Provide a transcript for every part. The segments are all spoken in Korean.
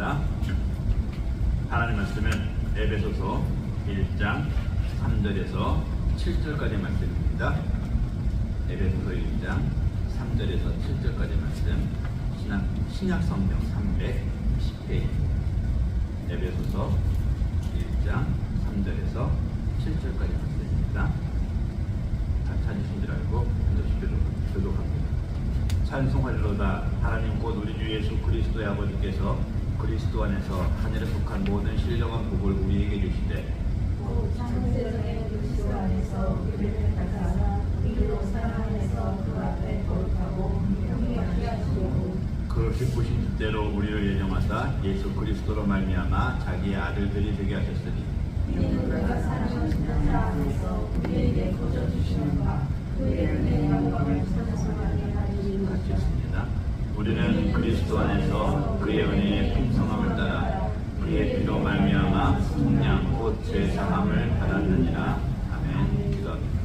하겠습니다. 하나님 말씀은 에베소서 1장 3절에서 7절까지 말씀입니다. 에베소서 1장 3절에서 7절까지 말씀, 신약성경 310페이지, 에베소서 1장 3절에서 7절까지 말씀입니다. 다 찾으신 줄 알고 교독합니다. 찬송하리로다. 하나님 곧 우리 주 예수 그리스도의 아버지께서 그리스도 안에서 하늘에 속한 모든 신령한 복을 우리에게 주시되, 창세전에 그리스도 안에서 우리를 다스리사 우리로 사랑하면서 그 앞에 거룩하고 영광하게 하시고, 그 기쁘신 뜻대로 우리를 예정하사 예수 그리스도로 말미암아 자기의 아들들이 되게 하셨으니, 이는 그가 사랑하시는 자 안에서 우리에게 거저 주시는 바 그의 은혜의 영광을 찾아서 가게 하리니. 같이 있습니다. 우리는 그리스도 안에서 그의 은혜의 풍성함을 따라 그의 피로 말미암아 속량 곧 제사함을 받았느니라. 아멘. 기도합니다.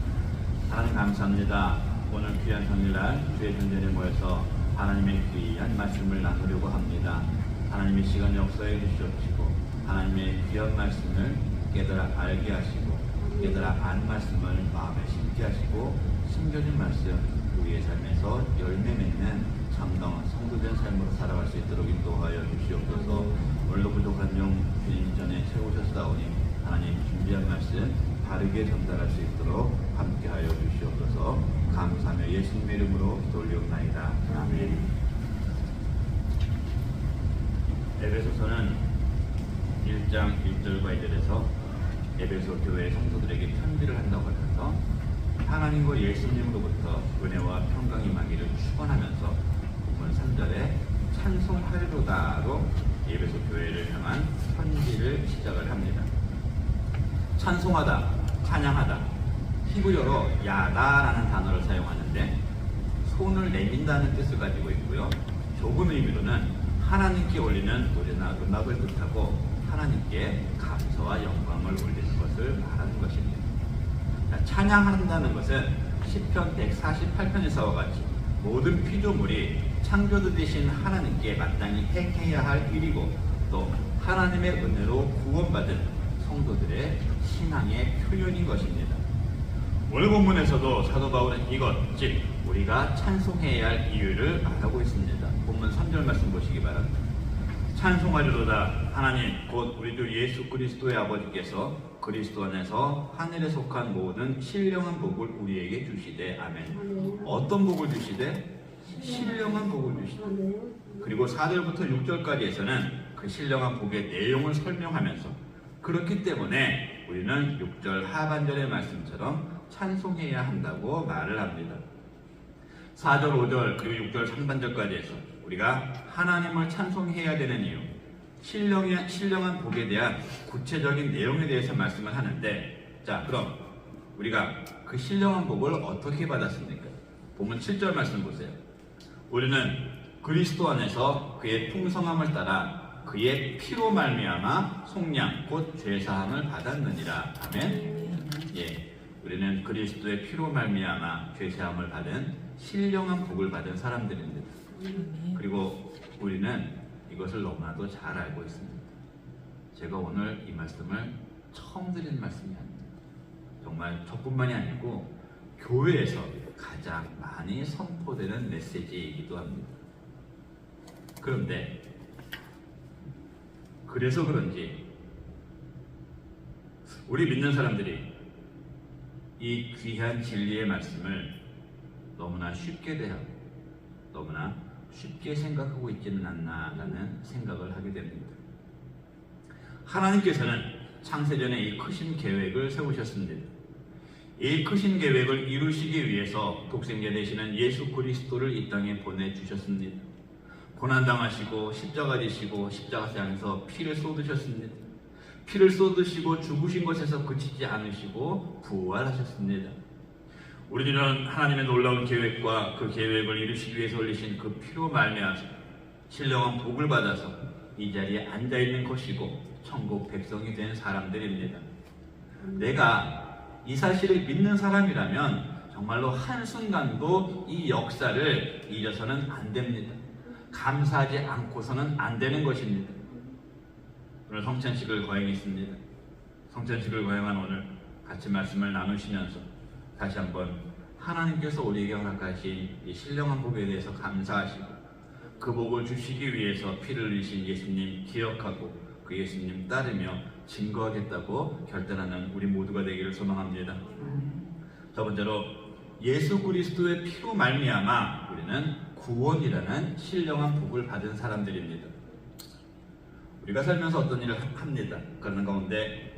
하나님 감사합니다. 오늘 귀한 성일날 주의 전전에 모여서 하나님의 귀한 말씀을 나누려고 합니다. 하나님의 시간 역사해 주시옵시고 하나님의 귀한 말씀을 깨달아 알게 하시고 깨달아 안 말씀을 마음에 심게 하시고 심겨진 말씀 우리의 삶에서 열매 맺는 참다운 성도된 삶으로 살아갈 수 있도록 인도하여 주시옵소서. 오늘도 부족한 영 주님 전에 채우셨사오니 하나님 준비한 말씀 바르게 전달할 수 있도록 함께하여 주시옵소서. 감사하며 예수님의 이름으로 기도 올리옵나이다. 아멘. 에베소서는 1장 1절과 2절에서 에베소 교회 성도들에게 편지를 한다고 하면서 하나님과 예수님으로부터 은혜와 평강이 임하기를 축원하면서 본문 3절에 찬송하리로다로 에베소 교회를 향한 편지를 시작을 합니다. 찬송하다, 찬양하다, 히브리어로 야다라는 단어를 사용하는데 손을 내민다는 뜻을 가지고 있고요. 좁은 의미로는 하나님께 올리는 노래나 음악을 뜻하고 하나님께 감사와 영광을 올리는 것을 말하는 것입니다. 찬양한다는 것은 시편 148편에서와 같이 모든 피조물이 창조주 되신 하나님께 마땅히 행해야 할 일이고 또 하나님의 은혜로 구원받은 성도들의 신앙의 표현인 것입니다. 오늘 본문에서도 사도 바울은 이것, 즉 우리가 찬송해야 할 이유를 말하고 있습니다. 본문 3절 말씀 보시기 바랍니다. 찬송하리로다. 하나님 곧 우리 주 예수 그리스도의 아버지께서 그리스도 안에서 하늘에 속한 모든 신령한 복을 우리에게 주시되. 아멘. 어떤 복을 주시되? 신령한 복을 주시되. 그리고 4절부터 6절까지에서는 그 신령한 복의 내용을 설명하면서 그렇기 때문에 우리는 6절 하반절의 말씀처럼 찬송해야 한다고 말을 합니다. 4절, 5절 그리고 6절 상반절까지에서 우리가 하나님을 찬송해야 되는 이유, 신령한 복에 대한 구체적인 내용에 대해서 말씀을 하는데, 자 그럼 우리가 그 신령한 복을 어떻게 받았습니까? 본문 7절 말씀 보세요. 우리는 그리스도 안에서 그의 풍성함을 따라 그의 피로 말미암아 속량 곧 죄사함을 받았느니라. 아멘. 예, 우리는 그리스도의 피로 말미암아 죄사함을 받은 신령한 복을 받은 사람들입니다. 그리고 우리는 이것을 너무나도 잘 알고 있습니다. 제가 오늘 이 말씀을 처음 드린 말씀이 아닙니다. 정말 저뿐만이 아니고 교회에서 가장 많이 선포되는 메시지이기도 합니다. 그런데 그래서 그런지 우리 믿는 사람들이 이 귀한 진리의 말씀을 너무나 쉽게 대하고 너무나 쉽게 생각하고 있지는 않나라는 생각을 하게 됩니다. 하나님께서는 창세전에 이 크신 계획을 세우셨습니다. 이 크신 계획을 이루시기 위해서 독생자 되시는 예수 그리스도를 이 땅에 보내주셨습니다. 고난당하시고 십자가 지시고 십자가상에서 피를 쏟으셨습니다. 피를 쏟으시고 죽으신 것에서 그치지 않으시고 부활하셨습니다. 우리는 하나님의 놀라운 계획과 그 계획을 이루시기 위해서 올리신 그 피로 말미암아 신령한 복을 받아서 이 자리에 앉아있는 것이고 천국 백성이 된 사람들입니다. 내가 이 사실을 믿는 사람이라면 정말로 한순간도 이 역사를 잊어서는 안 됩니다. 감사하지 않고서는 안 되는 것입니다. 오늘 성찬식을 거행했습니다. 성찬식을 거행한 오늘 같이 말씀을 나누시면서 다시 한번 하나님께서 우리에게 허락하신 이 신령한 복에 대해서 감사하시고 그 복을 주시기 위해서 피를 흘리신 예수님 기억하고 그 예수님 따르며 증거하겠다고 결단하는 우리 모두가 되기를 소망합니다. 첫 번째로 예수 그리스도의 피로 말미암아 우리는 구원이라는 신령한 복을 받은 사람들입니다. 우리가 살면서 어떤 일을 합니다. 그러는 가운데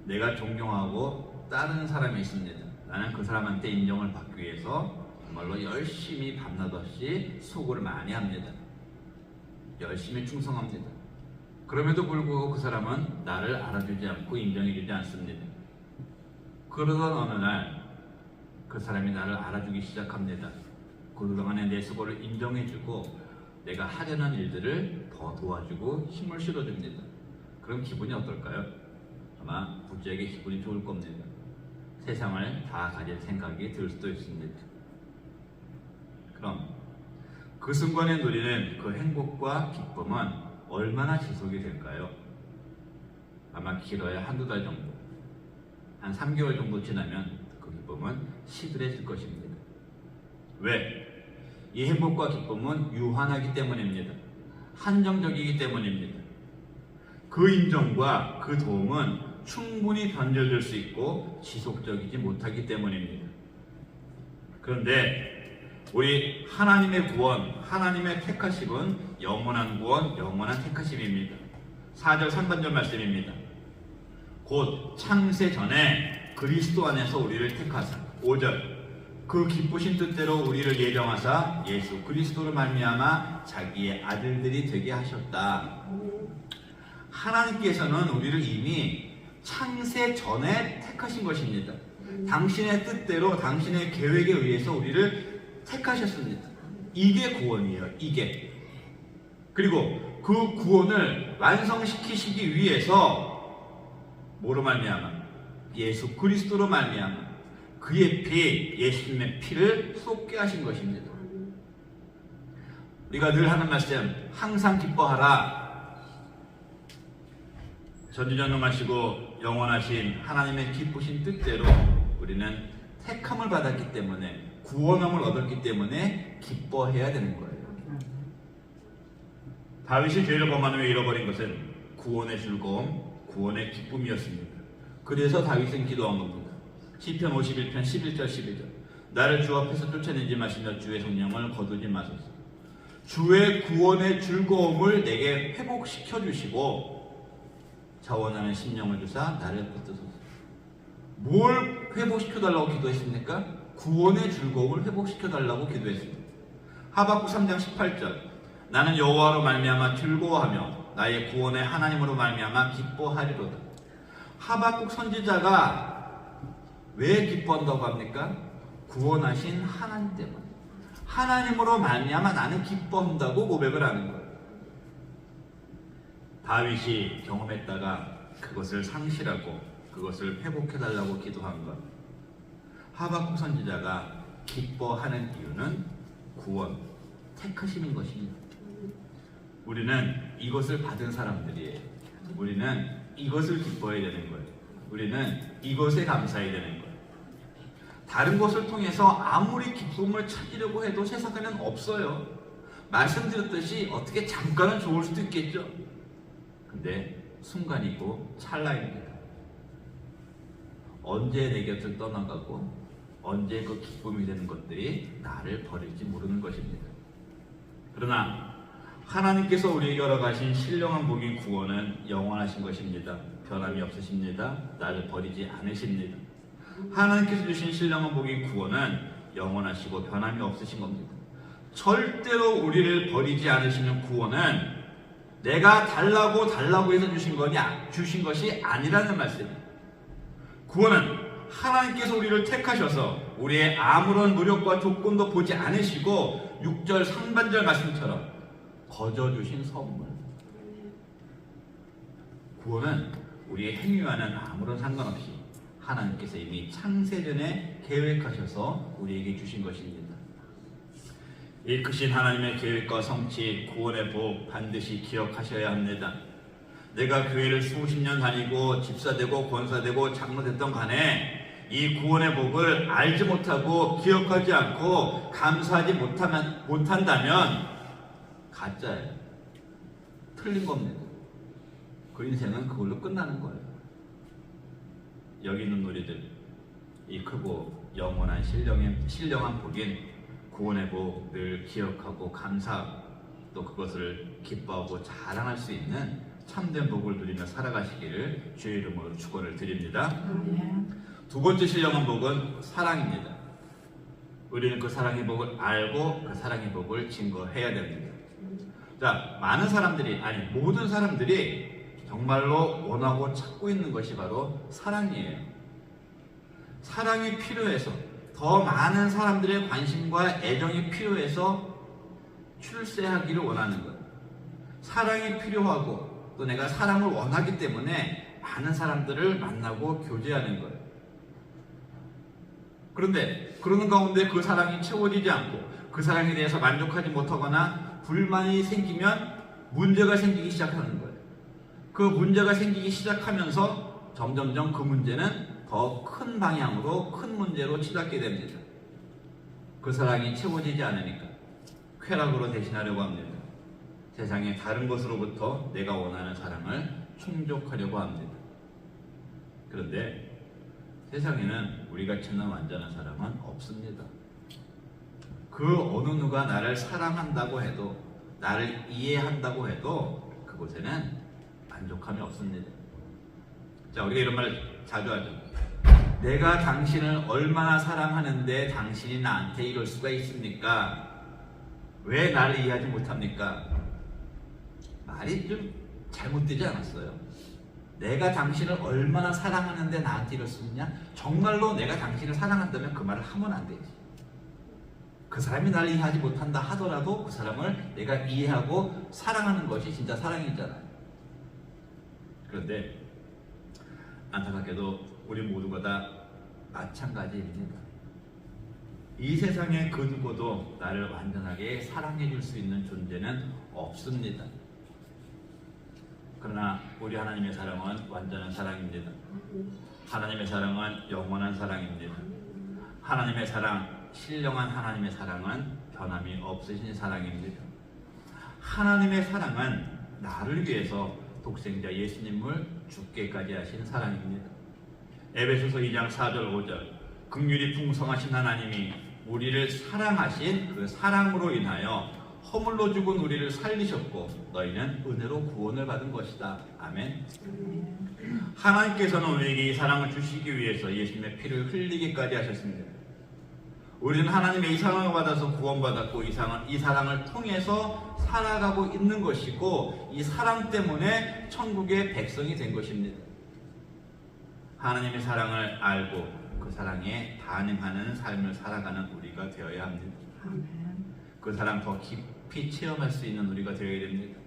내가 존경하고 따르는 사람이 있습니다. 나는 그 사람한테 인정을 받기 위해서 정말로 열심히 밤낮 없이 수고를 많이 합니다. 열심히 충성합니다. 그럼에도 불구하고 그 사람은 나를 알아주지 않고 인정해주지 않습니다. 그러던 어느 날 그 사람이 나를 알아주기 시작합니다. 그동안의 내 수고를 인정해주고 내가 하려는 일들을 더 도와주고 힘을 실어줍니다. 그럼 기분이 어떨까요? 아마 부지하게 기분이 좋을 겁니다. 세상을 다 가질 생각이 들 수도 있습니다. 그럼 그 순간에 누리는 그 행복과 기쁨은 얼마나 지속이 될까요? 아마 길어야 한두 달 정도, 한 3개월 정도 지나면 그 기쁨은 시들해질 것입니다. 왜? 이 행복과 기쁨은 유한하기 때문입니다. 한정적이기 때문입니다. 그 인정과 그 도움은 충분히 변절될 수 있고 지속적이지 못하기 때문입니다. 그런데 우리 하나님의 구원, 하나님의 택하심은 영원한 구원, 영원한 택하심입니다. 4절 3반절 말씀입니다. 곧 창세 전에 그리스도 안에서 우리를 택하사 5절 그 기쁘신 뜻대로 우리를 예정하사 예수 그리스도로 말미암아 자기의 아들들이 되게 하셨다. 하나님께서는 우리를 이미 창세 전에 택하신 것입니다. 당신의 뜻대로 당신의 계획에 의해서 우리를 택하셨습니다. 이게 구원이에요. 이게. 그리고 그 구원을 완성시키시기 위해서 뭐로 말미암아? 예수 그리스도로 말미암아 그의 피, 예수님의 피를 쏟게 하신 것입니다. 우리가 늘 하는 말씀, 항상 기뻐하라. 전지전능하시고 영원하신 하나님의 기쁘신 뜻대로 우리는 택함을 받았기 때문에, 구원함을 얻었기 때문에 기뻐해야 되는 거예요. 다윗이 죄를 범한 후에 잃어버린 것은 구원의 즐거움, 구원의 기쁨이었습니다. 그래서 다윗은 기도한 겁니다. 시편 51편 11절 12절 나를 주 앞에서 쫓아내지 마시며 주의 성령을 거두지 마소서. 주의 구원의 즐거움을 내게 회복시켜 주시고 자원하는 심령을 주사 나를 붙드소서. 뭘 회복시켜 달라고 기도했습니까? 구원의 즐거움을 회복시켜 달라고 기도했습니다. 하박국 3장 18절 나는 여호와로 말미암아 즐거워하며 나의 구원의 하나님으로 말미암아 기뻐하리로다. 하박국 선지자가 왜 기뻐한다고 합니까? 구원하신 하나님 때문에. 하나님으로 말미암아 나는 기뻐한다고 고백을 하는 거예요. 다윗이 경험했다가 그것을 상실하고 그것을 회복해달라고 기도한 것. 하박국 선지자가 기뻐하는 이유는 구원, 택하심인 것입니다. 우리는 이것을 받은 사람들이에요. 우리는 이것을 기뻐해야 되는 거예요. 우리는 이것에 감사해야 되는 거예요. 다른 것을 통해서 아무리 기쁨을 찾으려고 해도 세상에는 없어요. 말씀드렸듯이 어떻게 잠깐은 좋을 수도 있겠죠. 근데 순간이고 찰나입니다. 언제 내 곁을 떠나가고 언제 그 기쁨이 되는 것들이 나를 버릴지 모르는 것입니다. 그러나 하나님께서 우리에게 열어가신 신령한 복인 구원은 영원하신 것입니다. 변함이 없으십니다. 나를 버리지 않으십니다. 하나님께서 주신 신령한 복인 구원은 영원하시고 변함이 없으신 겁니다. 절대로 우리를 버리지 않으시는 구원은 내가 달라고 해서 주신 것이 아니라는 말씀입니다. 구원은 하나님께서 우리를 택하셔서 우리의 아무런 노력과 조건도 보지 않으시고 6절 3반절 말씀처럼 거저 주신 선물. 구원은 우리의 행위와는 아무런 상관없이 하나님께서 이미 창세전에 계획하셔서 우리에게 주신 것입니다. 이 크신 하나님의 계획과 성취, 구원의 복 반드시 기억하셔야 합니다. 내가 교회를 수십 년 다니고 집사되고 권사되고 장로됐던 간에 이 구원의 복을 알지 못하고 기억하지 않고 감사하지 못한다면 가짜예요. 틀린 겁니다. 그 인생은 그걸로 끝나는 거예요. 여기 있는 우리들, 이 크고 영원한 신령한 복인 구원의 복 늘 기억하고 감사하고 또 그것을 기뻐하고 자랑할 수 있는 참된 복을 누리며 살아가시기를 주의 이름으로 축원을 드립니다. 두 번째 신령한 복은 사랑입니다. 우리는 그 사랑의 복을 알고 그 사랑의 복을 증거해야 됩니다. 자, 많은 사람들이, 아니 모든 사람들이 정말로 원하고 찾고 있는 것이 바로 사랑이에요. 사랑이 필요해서, 더 많은 사람들의 관심과 애정이 필요해서 출세하기를 원하는 것. 사랑이 필요하고 또 내가 사랑을 원하기 때문에 많은 사람들을 만나고 교제하는 것. 그런데 그러는 가운데 그 사랑이 채워지지 않고 그 사랑에 대해서 만족하지 못하거나 불만이 생기면 문제가 생기기 시작하는 거예요. 그 문제가 생기기 시작하면서 점점점 그 문제는 더 큰 방향으로, 큰 문제로 치닫게 됩니다. 그 사랑이 채워지지 않으니까 쾌락으로 대신하려고 합니다. 세상의 다른 것으로부터 내가 원하는 사랑을 충족하려고 합니다. 그런데 세상에는 우리가 찾는 완전한 사랑은 없습니다. 그 어느 누가 나를 사랑한다고 해도, 나를 이해한다고 해도 그곳에는 만족함이 없습니다. 자, 우리가 이런 말 자주 하죠. 내가 당신을 얼마나 사랑하는데 당신이 나한테 이럴 수가 있습니까? 왜 나를 이해하지 못합니까? 말이 좀 잘못되지 않았어요. 내가 당신을 얼마나 사랑하는데 나한테 이럴 수 있냐? 정말로 내가 당신을 사랑한다면 그 말을 하면 안 되지. 그 사람이 나를 이해하지 못한다 하더라도 그 사람을 내가 이해하고 사랑하는 것이 진짜 사랑이잖아요. 그런데 안타깝게도 우리 모두가 다 마찬가지입니다. 이 세상에 그 누구도 나를 완전하게 사랑해 줄 수 있는 존재는 없습니다. 그러나 우리 하나님의 사랑은 완전한 사랑입니다. 하나님의 사랑은 영원한 사랑입니다. 하나님의 사랑, 신령한 하나님의 사랑은 변함이 없으신 사랑입니다. 하나님의 사랑은 나를 위해서 독생자 예수님을 죽게까지 하신 사랑입니다. 에베소서 2장 4절 5절 긍휼이 풍성하신 하나님이 우리를 사랑하신 그 사랑으로 인하여 허물로 죽은 우리를 살리셨고 너희는 은혜로 구원을 받은 것이다. 아멘. 하나님께서는 우리에게 이 사랑을 주시기 위해서 예수님의 피를 흘리기까지 하셨습니다. 우리는 하나님의 이 사랑을 받아서 구원받았고 이 사랑을 통해서 살아가고 있는 것이고 이 사랑 때문에 천국의 백성이 된 것입니다. 하나님의 사랑을 알고 그 사랑에 반응하는 삶을 살아가는 우리가 되어야 합니다. 그 사랑 더 깊이 체험할 수 있는 우리가 되어야 됩니다.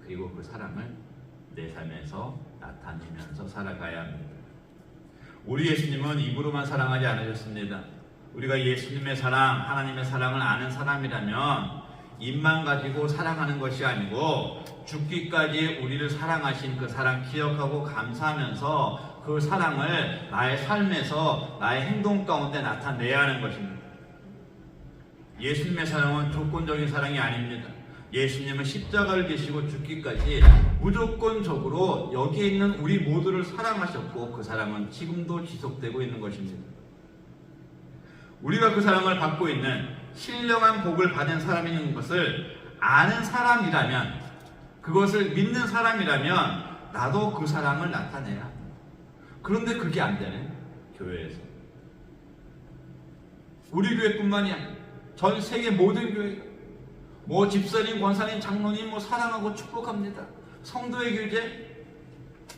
그리고 그 사랑을 내 삶에서 나타내면서 살아가야 합니다. 우리 예수님은 입으로만 사랑하지 않으셨습니다. 우리가 예수님의 사랑, 하나님의 사랑을 아는 사람이라면 입만 가지고 사랑하는 것이 아니고 죽기까지 우리를 사랑하신 그 사랑 기억하고 감사하면서 그 사랑을 나의 삶에서 나의 행동 가운데 나타내야 하는 것입니다. 예수님의 사랑은 조건적인 사랑이 아닙니다. 예수님은 십자가를 지시고 죽기까지 무조건적으로 여기에 있는 우리 모두를 사랑하셨고 그 사랑은 지금도 지속되고 있는 것입니다. 우리가 그 사랑을 받고 있는 신령한 복을 받은 사람인 것을 아는 사람이라면, 그것을 믿는 사람이라면 나도 그 사랑을 나타내야 합니다. 그런데 그게 안 되네. 교회에서. 우리 교회뿐만이 아니라 전 세계 모든 교회가 집사님, 권사님, 장로님 사랑하고 축복합니다. 성도의 교제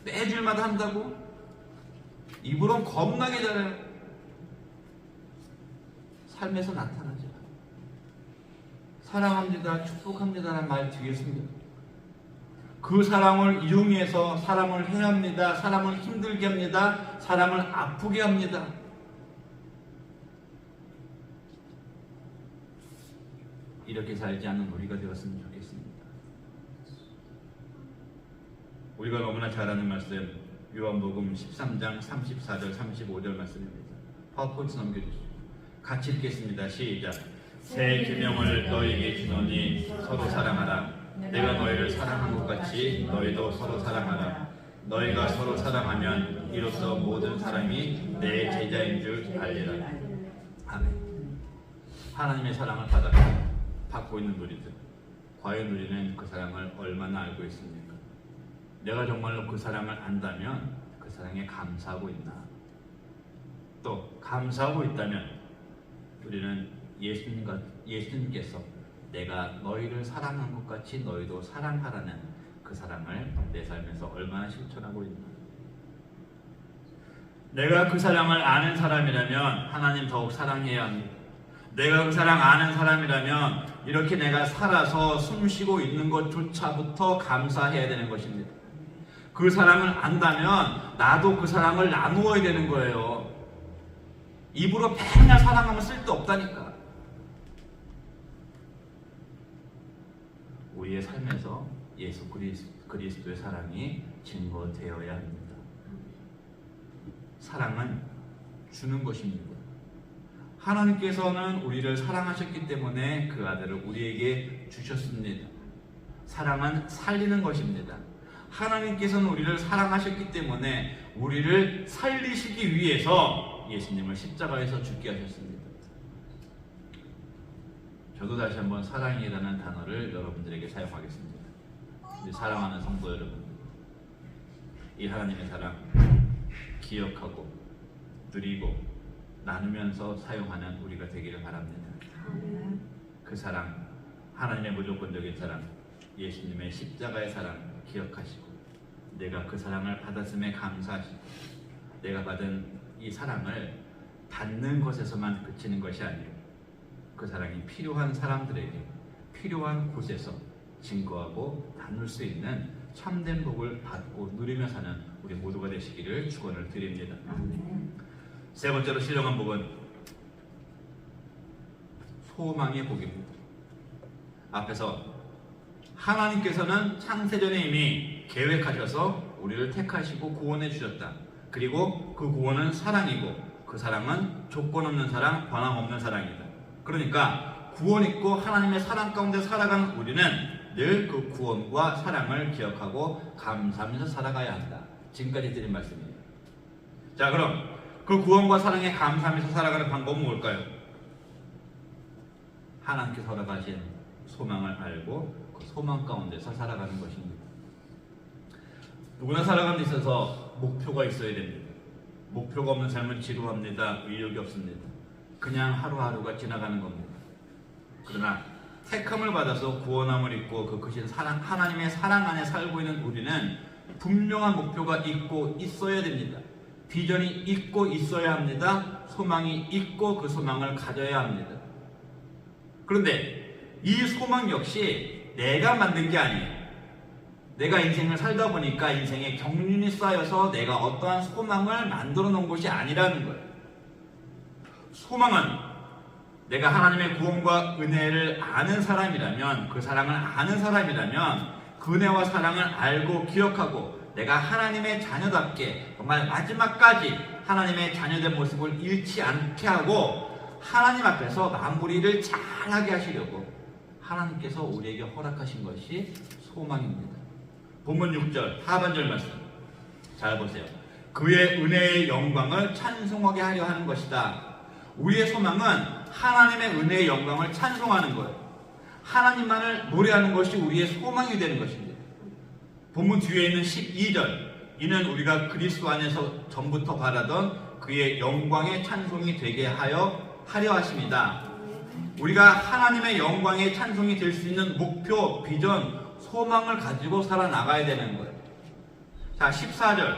매주일마다 한다고 입으로는 겁나게 잘해요. 삶에서 나타나지 않아요. 사랑합니다, 축복합니다라는 말 뒤에 숨겨요. 그 사랑을 이용해서 사람을 해야 합니다. 사람을 힘들게 합니다. 사람을 아프게 합니다. 이렇게 살지 않는 우리가 되었으면 좋겠습니다. 우리가 너무나 잘 아는 말씀, 요한복음 13장 34절 35절 말씀입니다. 파워포인트 넘겨주시죠. 같이 읽겠습니다. 시작. 새 계명을 너희에게 주노니 서로 사랑하라. 내가 너희를 사랑한 것 같이 너희도 서로 사랑하라. 너희가 서로 사랑하면 이로써 모든 사람이 내 제자인 줄 알리라. 아멘. 하나님의 사랑을 받고 있는 우리들, 과연 우리는 그 사랑을 얼마나 알고 있습니까? 내가 정말로 그 사랑을 안다면 그 사랑에 감사하고 있나? 또 감사하고 있다면 우리는 예수님께서 내가 너희를 사랑한 것 같이 너희도 사랑하라는 그 사랑을 내 삶에서 얼마나 실천하고 있나? 내가 그 사랑을 아는 사람이라면 하나님 더욱 사랑해야 합니다. 내가 그 사랑 아는 사람이라면 이렇게 내가 살아서 숨쉬고 있는 것조차부터 감사해야 되는 것입니다. 그 사랑을 안다면 나도 그 사랑을 나누어야 되는 거예요. 입으로 맨날 사랑하면 쓸데없다니까. 우리의 삶에서 예수 그리스도의 사랑이 증거되어야 합니다. 사랑은 주는 것입니다. 하나님께서는 우리를 사랑하셨기 때문에 그 아들을 우리에게 주셨습니다. 사랑은 살리는 것입니다. 하나님께서는 우리를 사랑하셨기 때문에 우리를 살리시기 위해서 예수님을 십자가에서 죽게 하셨습니다. 저도 다시 한번 사랑이라는 단어를 여러분들에게 사용하겠습니다. 우리 사랑하는 성도 여러분, 이 하나님의 사랑 기억하고 누리고 나누면서 사용하는 우리가 되기를 바랍니다. 그 사랑, 하나님의 무조건적인 사랑, 예수님의 십자가의 사랑 기억하시고 내가 그 사랑을 받았음에 감사하시고 내가 받은 이 사랑을 받는 것에서만 그치는 것이 아니고 그 사랑이 필요한 사람들에게 필요한 곳에서 증거하고 나눌 수 있는 참된 복을 받고 누리며 사는 우리 모두가 되시기를 축원을 드립니다. 세 번째로 신령한 복은 소망의 복입니다. 앞에서 하나님께서는 창세전에 이미 계획하셔서 우리를 택하시고 구원해 주셨다. 그리고 그 구원은 사랑이고 그 사랑은 조건 없는 사랑, 변함없는 사랑이다. 그러니까 구원 있고 하나님의 사랑 가운데 살아가는 우리는 늘 그 구원과 사랑을 기억하고 감사하면서 살아가야 한다. 지금까지 드린 말씀입니다. 자, 그럼 그 구원과 사랑에 감사하면서 살아가는 방법은 뭘까요? 하나님께서 허락하신 소망을 알고 그 소망 가운데서 살아가는 것입니다. 누구나 살아가는 데 있어서 목표가 있어야 됩니다. 목표가 없는 삶은 지루합니다. 의욕이 없습니다. 그냥 하루하루가 지나가는 겁니다. 그러나 택함을 받아서 구원함을 입고 그 크신 사랑, 하나님의 사랑 안에 살고 있는 우리는 분명한 목표가 있고 있어야 됩니다. 비전이 있고 있어야 합니다. 소망이 있고 그 소망을 가져야 합니다. 그런데 이 소망 역시 내가 만든 게 아니에요. 내가 인생을 살다 보니까 인생에 경륜이 쌓여서 내가 어떠한 소망을 만들어 놓은 것이 아니라는 거예요. 소망은 내가 하나님의 구원과 은혜를 아는 사람이라면, 그 사랑을 아는 사람이라면 그 은혜와 사랑을 알고 기억하고 내가 하나님의 자녀답게 정말 마지막까지 하나님의 자녀된 모습을 잃지 않게 하고 하나님 앞에서 마무리를 잘하게 하시려고 하나님께서 우리에게 허락하신 것이 소망입니다. 본문 6절 하반절 말씀 잘 보세요. 그의 은혜의 영광을 찬송하게 하려 하는 것이다. 우리의 소망은 하나님의 은혜의 영광을 찬송하는 거예요. 하나님만을 노래하는 것이 우리의 소망이 되는 것입니다. 본문 뒤에 있는 12절, 이는 우리가 그리스도 안에서 전부터 바라던 그의 영광의 찬송이 되게 하려 하십니다. 우리가 하나님의 영광의 찬송이 될 수 있는 목표, 비전, 소망을 가지고 살아나가야 되는 거예요. 자, 14절,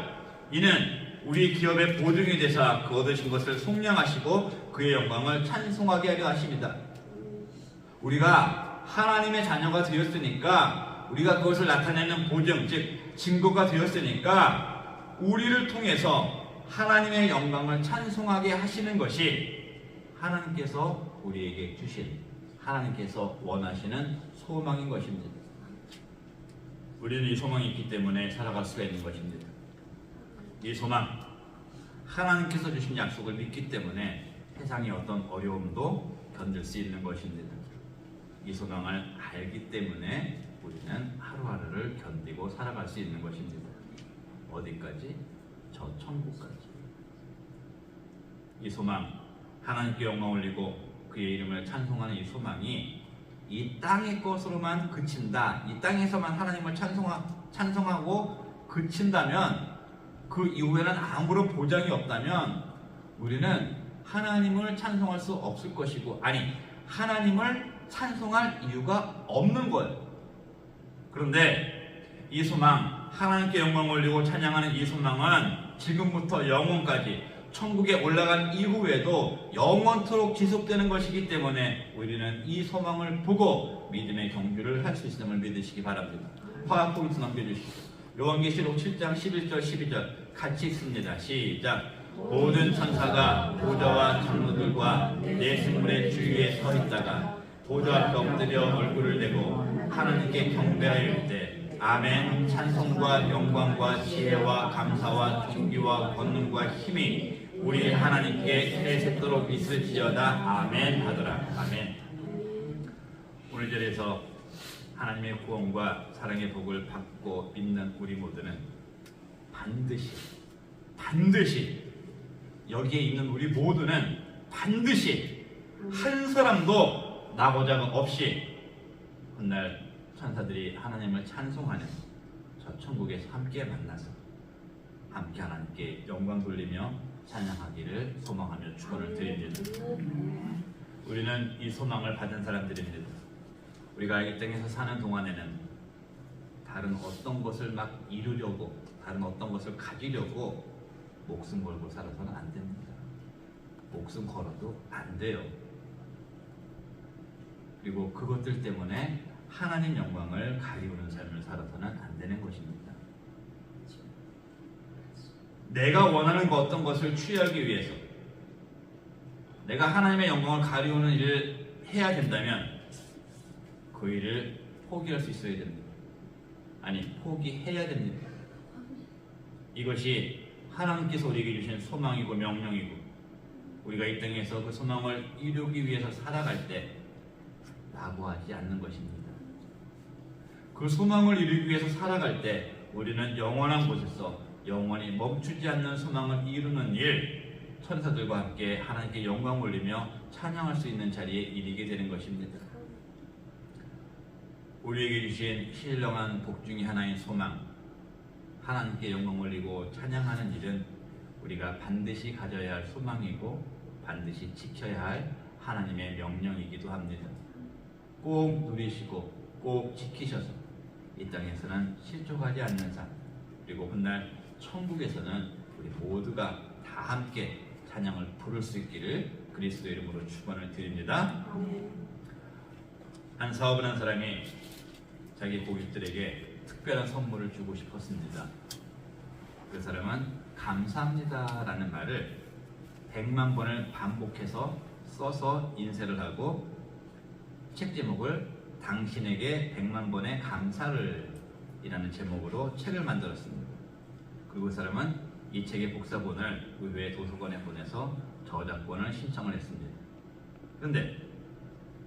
이는 우리 기업의 보증이 되사 그 얻으신 것을 속량하시고 그의 영광을 찬송하게 하려 하십니다. 우리가 하나님의 자녀가 되었으니까, 우리가 그것을 나타내는 보증, 즉 증거가 되었으니까 우리를 통해서 하나님의 영광을 찬송하게 하시는 것이 하나님께서 우리에게 주신, 하나님께서 원하시는 소망인 것입니다. 우리는 이 소망이 있기 때문에 살아갈 수가 있는 것입니다. 이 소망, 하나님께서 주신 약속을 믿기 때문에 세상의 어떤 어려움도 견딜 수 있는 것입니다. 이 소망을 알기 때문에 우리는 하루하루를 견디고 살아갈 수 있는 것입니다. 어디까지? 저 천국까지. 이 소망, 하나님께 영광 올리고 그의 이름을 찬송하는 이 소망이 이 땅의 것으로만 그친다, 이 땅에서만 하나님을 찬송하고 그친다면, 그 이후에는 아무런 보장이 없다면 우리는 하나님을 찬송할 수 없을 것이고, 아니, 하나님을 찬송할 이유가 없는 거예요. 그런데 이 소망, 하나님께 영광 올리고 찬양하는 이 소망은 지금부터 영원까지, 천국에 올라간 이후에도 영원토록 지속되는 것이기 때문에 우리는 이 소망을 보고 믿음의 경주를 할 수 있음을 믿으시기 바랍니다. 화학 포인트 넘겨주시죠. 요한계시록 7장 11절 12절 같이 읽습니다. 시작. 모든 천사가 보좌와 장로들과 내 생물의 주위에 서 있다가 보좌 앞에 엎드려 얼굴을 내고 하나님께 경배하여 이르되 아멘. 찬송과 영광과 지혜와 감사와 존귀와 권능과 힘이 우리 하나님께 세세토록 있을지어다. 아멘 하더라. 아멘. 오늘 절에서 하나님의 구원과 사랑의 복을 받고 믿는 우리 모두는 반드시 여기에 있는 우리 모두는 반드시 한 사람도 나보자가 없이 훗날 천사들이 하나님을 찬송하는 저 천국에서 함께 만나서 함께 하나님께 영광 돌리며 찬양하기를 소망하며 축원을 드립니다. 우리는 이 소망을 받은 사람들입니다. 우리가 이 땅에서 사는 동안에는 다른 어떤 것을 막 이루려고, 다른 어떤 것을 가지려고 목숨 걸고 살아서는 안 됩니다. 목숨 걸어도 안 돼요. 그리고 그것들 때문에 하나님 영광을 가리우는 삶을 살아서는 안 되는 것입니다. 내가 원하는 어떤 것을 취하기 위해서 내가 하나님의 영광을 가리우는 일을 해야 된다면 그 일을 포기할 수 있어야 됩니다. 아니, 포기해야 됩니다. 이것이 하나님께서 우리에게 주신 소망이고 명령이고, 우리가 이 땅에서 그 소망을 이루기 위해서 살아갈 때 낙오하지 않는 것입니다. 그 소망을 이루기 위해서 살아갈 때 우리는 영원한 곳에서 영원히 멈추지 않는 소망을 이루는 일, 천사들과 함께 하나님께 영광 올리며 찬양할 수 있는 자리에 이르게 되는 것입니다. 우리에게 주신 신령한 복 중의 하나인 소망, 하나님께 영광 올리고 찬양하는 일은 우리가 반드시 가져야 할 소망이고 반드시 지켜야 할 하나님의 명령이기도 합니다. 꼭 누리시고 꼭 지키셔서 이 땅에서는 실족하지 않는 삶, 그리고 훗날 천국에서는 우리 모두가 다 함께 찬양을 부를 수 있기를 그리스도의 이름으로 축원을 드립니다. 한 사업을 한 사람이 자기 고객들에게 특별한 선물을 주고 싶었습니다. 그 사람은 감사합니다 라는 말을 100만 번을 반복해서 써서 인쇄를 하고 책 제목을 당신에게 100만 번의 감사를 이라는 제목으로 책을 만들었습니다. 그리고 그 사람은 이 책의 복사본을 의회 도서관에 보내서 저작권을 신청을 했습니다. 그런데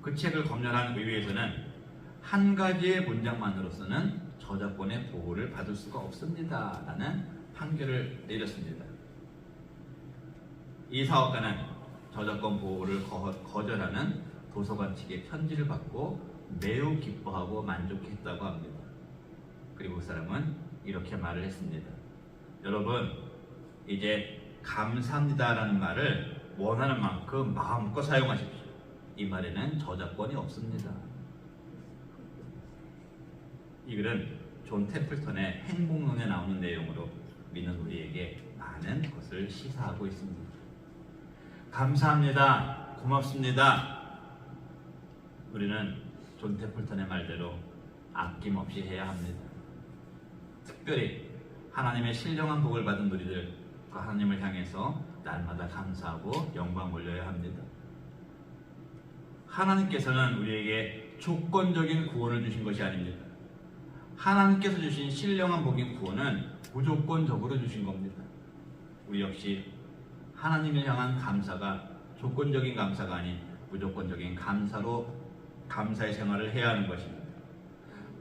그 책을 검열한 의회에서는 한 가지의 문장만으로서는 저작권의 보호를 받을 수가 없습니다 라는 판결을 내렸습니다. 이 사업가는 저작권 보호를 거절하는 도서관 측의 편지를 받고 매우 기뻐하고 만족했다고 합니다. 그리고 그 사람은 이렇게 말을 했습니다. 여러분, 이제 감사합니다 라는 말을 원하는 만큼 마음껏 사용하십시오. 이 말에는 저작권이 없습니다. 이 글은 존 태플턴의 행복론에 나오는 내용으로 믿는 우리에게 많은 것을 시사하고 있습니다. 감사합니다. 고맙습니다. 우리는 존 태플턴의 말대로 아낌없이 해야 합니다. 특별히 하나님의 신령한 복을 받은 우리들, 그 하나님을 향해서 날마다 감사하고 영광 올려야 합니다. 하나님께서는 우리에게 조건적인 구원을 주신 것이 아닙니다. 하나님께서 주신 신령한 복인 구원은 무조건적으로 주신 겁니다. 우리 역시 하나님을 향한 감사가 조건적인 감사가 아닌 무조건적인 감사로 감사의 생활을 해야 하는 것입니다.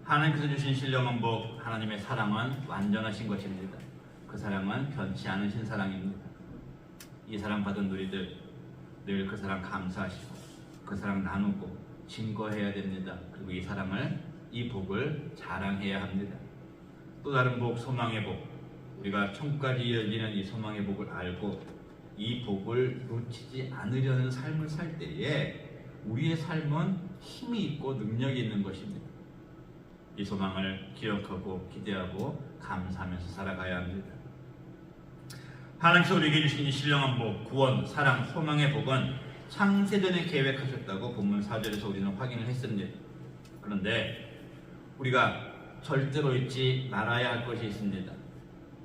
하나님께서 주신 신령한 복, 하나님의 사랑은 완전하신 것입니다. 그 사랑은 변치 않으신 사랑입니다. 이 사랑 받은 우리들 늘 그 사랑 감사하시고 그 사랑 나누고 증거해야 됩니다. 그리고 이 사랑을, 이 복을 자랑해야 합니다. 또 다른 복, 소망의 복, 우리가 천국까지 이어지는 이 소망의 복을 알고 이 복을 놓치지 않으려는 삶을 살 때에 우리의 삶은 힘이 있고 능력이 있는 것입니다. 이 소망을 기억하고 기대하고 감사하면서 살아가야 합니다. 하나님께서 우리에게 주신 이 신령한 복, 구원, 사랑, 소망의 복은 창세전에 계획하셨다고 본문 4절에서 우리는 확인을 했습니다. 그런데 우리가 절대로 잊지 말아야 할 것이 있습니다.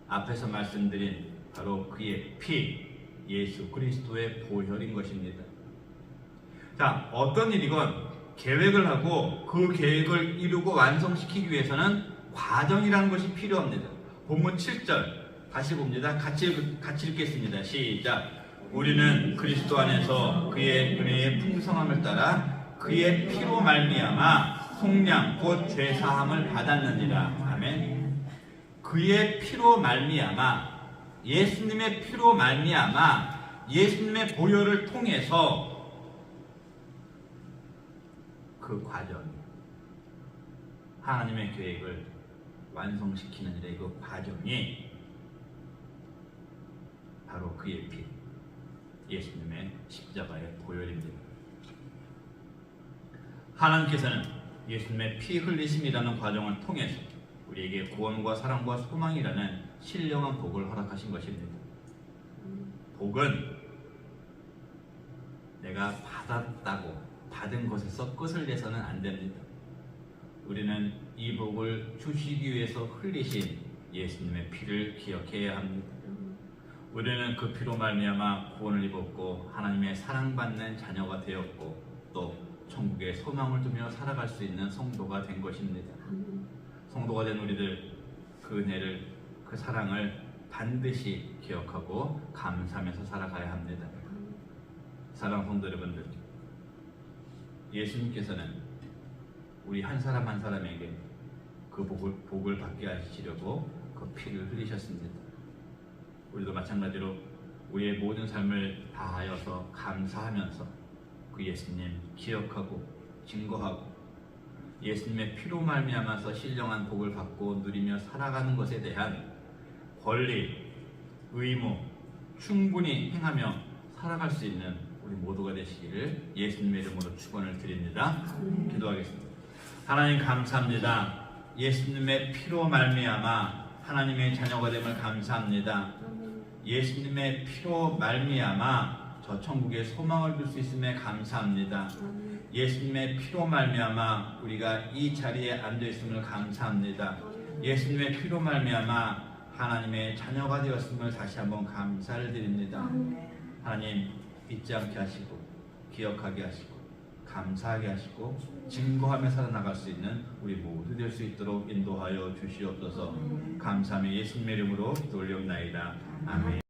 앞에서 말씀드린 바로 그의 피, 예수 그리스도의 보혈인 것입니다. 자, 어떤 일이건 계획을 하고 그 계획을 이루고 완성시키기 위해서는 과정이라는 것이 필요합니다. 본문 7절 다시 봅니다. 같이 읽겠습니다. 시작. 우리는 그리스도 안에서 그의 은혜의 풍성함을 따라 그의 피로 말미암아 속량 곧 죄사함을 받았느니라. 아멘. 그의 피로 말미암아, 예수님의 피로 말미암아, 예수님의 보혈을 통해서 그 과정, 하나님의 계획을 완성시키는 일의 그 과정이 바로 그의 피, 예수님의 십자가의 보혈입니다. 하나님께서는 예수님의 피 흘리심이라는 과정을 통해서 우리에게 구원과 사랑과 소망이라는 신령한 복을 허락하신 것입니다. 복은 내가 받은 것에서 끝을 내서는 안 됩니다. 우리는 이 복을 주시기 위해서 흘리신 예수님의 피를 기억해야 합니다. 우리는 그 피로 말미암아 구원을 입었고 하나님의 사랑받는 자녀가 되었고 또 천국의 소망을 두며 살아갈 수 있는 성도가 된 것입니다. 성도가 된 우리들 그 은혜를, 그 사랑을 반드시 기억하고 감사하면서 살아가야 합니다. 사랑하는 성도 여러분들, 예수님께서는 우리 한 사람 한 사람에게 그 복을 받게 하시려고 그 피를 흘리셨습니다. 우리도 마찬가지로 우리의 모든 삶을 다하여서 감사하면서 그 예수님 기억하고 증거하고 예수님의 피로 말미암아서 신령한 복을 받고 누리며 살아가는 것에 대한 권리, 의무 충분히 행하며 살아갈 수 있는 우리 모두가 되시기를 예수님의 이름으로 축원을 드립니다. 기도하겠습니다. 하나님 감사합니다. 예수님의 피로 말미암아 하나님의 자녀가 됨을 감사합니다. 예수님의 피로 말미암아 저 천국의 소망을 줄 수 있음에 감사합니다. 예수님의 피로 말미암아 우리가 이 자리에 앉아 있음을 감사합니다. 예수님의 피로 말미암아 하나님의 자녀가 되었음을 다시 한번 감사를 드립니다. 하나님 잊지 않게 하시고 기억하게 하시고 감사하게 하시고 증거하며 살아나갈 수 있는 우리 모두 될 수 있도록 인도하여 주시옵소서. 감사하며 예수님의 이름으로 기도 올리옵나이다. 아멘.